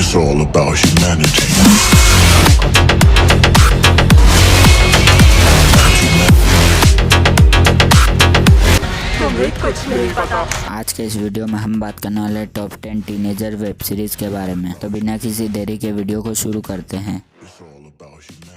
It's all about humanity. आज के इस वीडियो में हम बात करने वाले टॉप 10 टीनेजर वेब सीरीज के बारे में। तो बिना किसी देरी के वीडियो को शुरू करते हैं।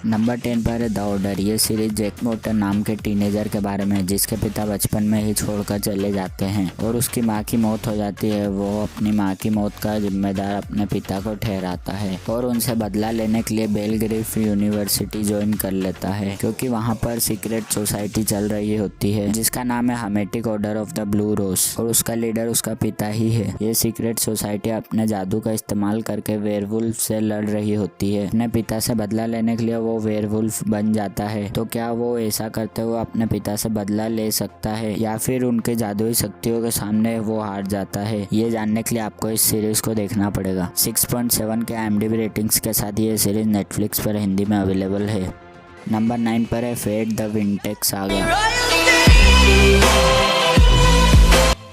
नंबर 10 पर है द ऑर्डर। ये सीरीज जैक मोर्टन नाम के टीनेजर के बारे में, जिसके पिता बचपन में ही छोड़कर चले जाते हैं और उसकी माँ की मौत हो जाती है। वो अपनी माँ की मौत का जिम्मेदार अपने पिता को ठहराता है और उनसे बदला लेने के लिए बेलग्रिफ यूनिवर्सिटी ज्वाइन कर लेता है, क्योंकि वहाँ पर सीक्रेट सोसाइटी चल रही होती है जिसका नाम है Hermetic Order of the Blue Rose और उसका लीडर उसका पिता ही है। ये सीक्रेट सोसाइटी अपने जादू का इस्तेमाल करके वेयरवुल्फ से लड़ रही होती है। अपने पिता से बदला लेने के लिए वो वेयरवुल्फ बन जाता है। तो क्या वो ऐसा करते हुए अपने पिता से बदला ले सकता है या फिर उनके जादुई शक्तियों के सामने वो हार जाता है? ये जानने के लिए आपको इस सीरीज को देखना पड़ेगा। 6.7 के IMDb रेटिंग्स के साथ ये सीरीज नेटफ्लिक्स पर हिंदी में अवेलेबल है। नंबर 9 पर है फेट द विंटेक्स सागा।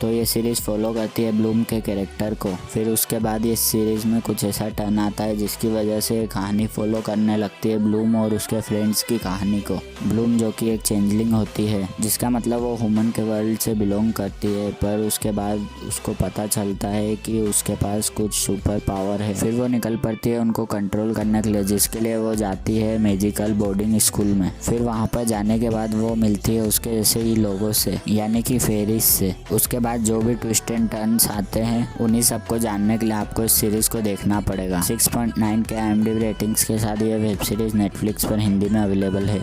तो ये सीरीज़ फॉलो करती है ब्लूम के कैरेक्टर को। फिर उसके बाद इस सीरीज़ में कुछ ऐसा टर्न आता है जिसकी वजह से कहानी फॉलो करने लगती है ब्लूम और उसके फ्रेंड्स की कहानी को। ब्लूम जो कि एक चेंजलिंग होती है, जिसका मतलब वो ह्यूमन के वर्ल्ड से बिलोंग करती है, पर उसके बाद उसको पता चलता है कि उसके पास कुछ सुपर पावर है। फिर वो निकल पड़ती है उनको कंट्रोल करने के लिए, जिसके लिए वो जाती है मैजिकल बोर्डिंग स्कूल में। फिर वहाँ पर जाने के बाद वो मिलती है उसके जैसे ही लोगों से, यानी कि फेरिस से। उसके बाद जो भी ट्विस्ट एंड टर्न्स आते हैं उन्हीं सबको जानने के लिए आपको इस सीरीज को देखना पड़ेगा। 6.9 के IMDb रेटिंग्स के साथ ये वेब सीरीज नेटफ्लिक्स पर हिंदी में अवेलेबल है।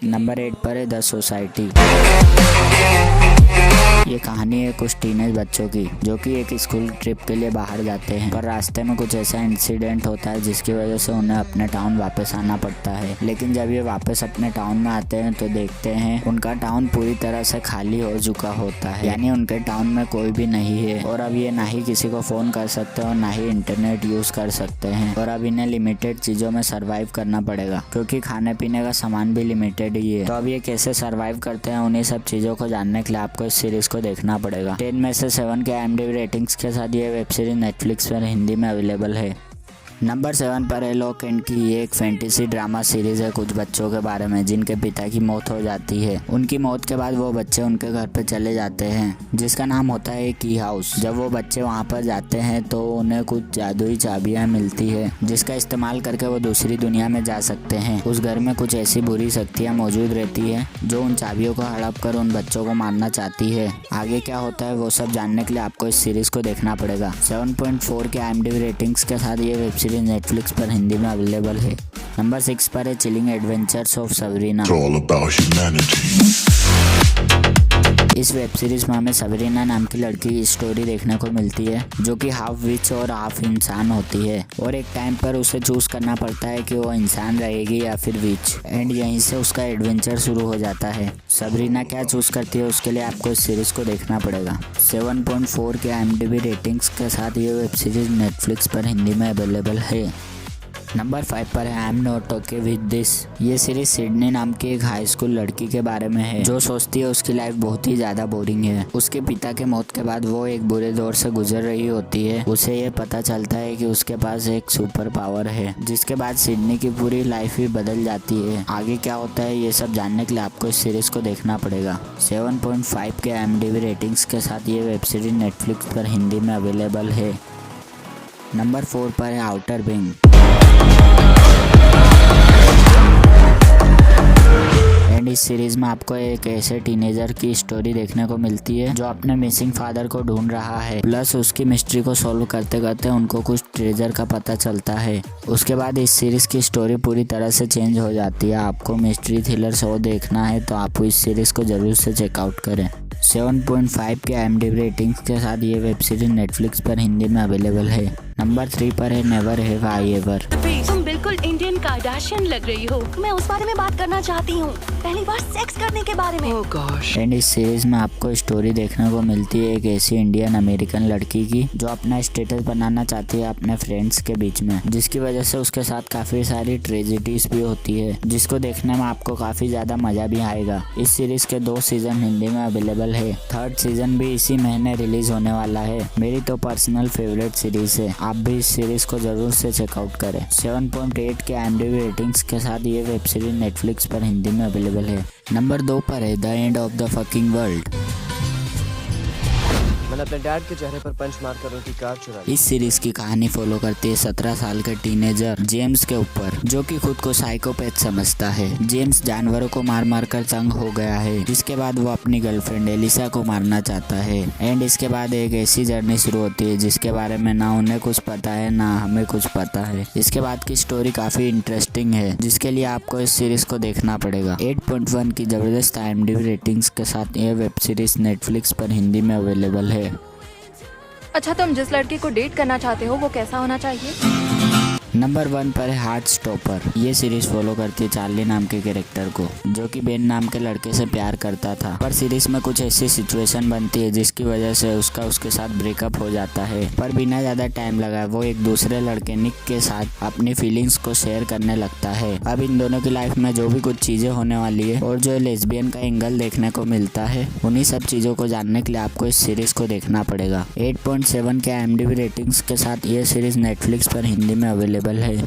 नंबर 8 पर है द सोसाइटी। ये कहानी है कुछ टीनेज बच्चों की जो कि एक स्कूल ट्रिप के लिए बाहर जाते हैं, पर रास्ते में कुछ ऐसा इंसिडेंट होता है जिसकी वजह से उन्हें अपने टाउन वापस आना पड़ता है। लेकिन जब ये वापस अपने टाउन में आते हैं तो देखते हैं उनका टाउन पूरी तरह से खाली हो चुका होता है, यानी उनके टाउन में कोई भी नहीं है। और अब ये ना ही किसी को फोन कर सकते और ना ही इंटरनेट यूज कर सकते हैं, और अब इन्हें लिमिटेड चीजों में सर्वाइव करना पड़ेगा क्योंकि खाने पीने का सामान भी लिमिटेड ही है। तो अब ये कैसे सर्वाइव करते हैं, उन्हीं सब चीजों को जानने के लिए आपको इस सीरीज को देखना पड़ेगा। 10 में से 7 के IMDb रेटिंग्स के साथ ये वेब सीरीज नेटफ्लिक्स पर हिंदी में अवेलेबल है। नंबर 7 पर है लॉक एंड की। ये एक फैंटेसी ड्रामा सीरीज है कुछ बच्चों के बारे में जिनके पिता की मौत हो जाती है। उनकी मौत के बाद वो बच्चे उनके घर पे चले जाते हैं जिसका नाम होता है की हाउस। जब वो बच्चे वहाँ पर जाते हैं तो उन्हें कुछ जादुई चाबियाँ मिलती है जिसका इस्तेमाल करके वो दूसरी दुनिया में जा सकते हैं। उस घर में कुछ ऐसी बुरी शक्तियाँ मौजूद रहती है जो उन चाबियों को हड़प कर उन बच्चों को मारना चाहती है। आगे क्या होता है वो सब जानने के लिए आपको इस सीरीज को देखना पड़ेगा। 7.4 के IMDb रेटिंग्स के साथ ये वेब सीरीज नेटफ्लिक्स पर हिंदी में अवेलेबल है। नंबर 6 पर है chilling adventures of Sabrina. It's all about humanity. इस वेब सीरीज में हमें सबरीना नाम की लड़की की स्टोरी देखने को मिलती है जो कि हाफ विच और हाफ इंसान होती है, और एक टाइम पर उसे चूज करना पड़ता है कि वो इंसान रहेगी या फिर विच, एंड यहीं से उसका एडवेंचर शुरू हो जाता है। सबरीना क्या चूज करती है उसके लिए आपको इस सीरीज को देखना पड़ेगा। 7.4 के IMDb रेटिंग्स के साथ ये वेब सीरीज नेटफ्लिक्स पर हिंदी में अवेलेबल है। नंबर 5 पर है I am not okay with this. ये सीरीज सिडनी नाम की एक हाई स्कूल लड़की के बारे में है जो सोचती है उसकी लाइफ बहुत ही ज्यादा बोरिंग है। उसके पिता के मौत के बाद वो एक बुरे दौर से गुजर रही होती है। उसे ये पता चलता है कि उसके पास एक सुपर पावर है, जिसके बाद सिडनी की पूरी लाइफ ही बदल जाती है। आगे क्या होता है ये सब जानने के लिए आपको इस सीरीज को देखना पड़ेगा। 7.5 के IMDb रेटिंग्स के साथ ये वेब सीरीज नेटफ्लिक्स पर हिंदी में अवेलेबल है। नंबर 4 पर है आउटर विंग। एंड इस सीरीज में आपको एक ऐसे टीनेजर की स्टोरी देखने को मिलती है जो अपने मिसिंग फादर को ढूंढ रहा है, प्लस उसकी मिस्ट्री को सॉल्व करते करते उनको कुछ ट्रेजर का पता चलता है। उसके बाद इस सीरीज की स्टोरी पूरी तरह से चेंज हो जाती है। आपको मिस्ट्री थ्रिलर शो देखना है तो आप इस सीरीज को जरूर से चेकआउट करें। 7.5 के IMDb रेटिंग्स के साथ ये वेब सीरीज नेटफ्लिक्स पर हिंदी में अवेलेबल है। नंबर 3 पर है नेवर हैव आई एवर। बिल्कुल इंडियन कार्डाशियन लग रही हो। मैं उस बारे में बात करना चाहती हूँ, पहली बार सेक्स करने के बारे में। ओह गॉश। एंड इस सीरीज में आपको स्टोरी देखने को मिलती है एक ऐसी इंडियन अमेरिकन लड़की की जो अपना स्टेटस बनाना चाहती है अपने फ्रेंड्स के बीच में, जिसकी वजह से उसके साथ काफी सारी ट्रेजेडीज भी होती है, जिसको देखने में आपको काफी ज्यादा मजा भी आएगा। इस सीरीज के 2 सीजन हिंदी में अवेलेबल है, 3rd सीजन भी इसी महीने रिलीज होने वाला है। मेरी तो पर्सनल फेवरेट सीरीज है, आप भी इस सीरीज को जरूर से चेकआउट करें। 7.8 के IMDb रेटिंग्स के साथ ये वेब सीरीज नेटफ्लिक्स पर हिंदी में अवेलेबल है। नंबर 2 पर है the end of the fucking world. मैंने अपने डैड के चेहरे पर पंच मारकर उनकी कार चुरा ली। इस सीरीज की कहानी फॉलो करती है 17 साल के टीनेजर जेम्स के ऊपर, जो कि खुद को साइकोपैथ समझता है। जेम्स जानवरों को मार मार कर तंग हो गया है, जिसके बाद वो अपनी गर्लफ्रेंड एलिसा को मारना चाहता है। एंड इसके बाद एक ऐसी जर्नी शुरू होती है जिसके बारे में ना उन्हें कुछ पता है ना हमें कुछ पता है। इसके बाद की स्टोरी काफी इंटरेस्टिंग है, जिसके लिए आपको इस सीरीज को देखना पड़ेगा। 8.1 की जबरदस्त IMDb रेटिंग्स के साथ यह वेब सीरीज नेटफ्लिक्स पर हिंदी में अवेलेबल है। अच्छा, तुम जिस लड़के को डेट करना चाहते हो वो कैसा होना चाहिए? नंबर 1 पर है हार्ट स्टॉपर। ये सीरीज फॉलो करती है चार्ली नाम के कैरेक्टर को, जो कि बेन नाम के लड़के से प्यार करता था, पर सीरीज में कुछ ऐसी सिचुएशन बनती है जिसकी वजह से उसके साथ ब्रेकअप हो जाता है। पर बिना ज्यादा टाइम लगाए वो एक दूसरे लड़के निक के साथ अपनी फीलिंग्स को शेयर करने लगता है। अब इन दोनों की लाइफ में जो भी कुछ चीजें होने वाली है और जो लेस्बियन का एंगल देखने को मिलता है, उन्हीं सब चीजों को जानने के लिए आपको इस सीरीज को देखना पड़ेगा। 8.7 के IMDb रेटिंग्स के साथ ये सीरीज नेटफ्लिक्स पर हिंदी में अवेलेबल है।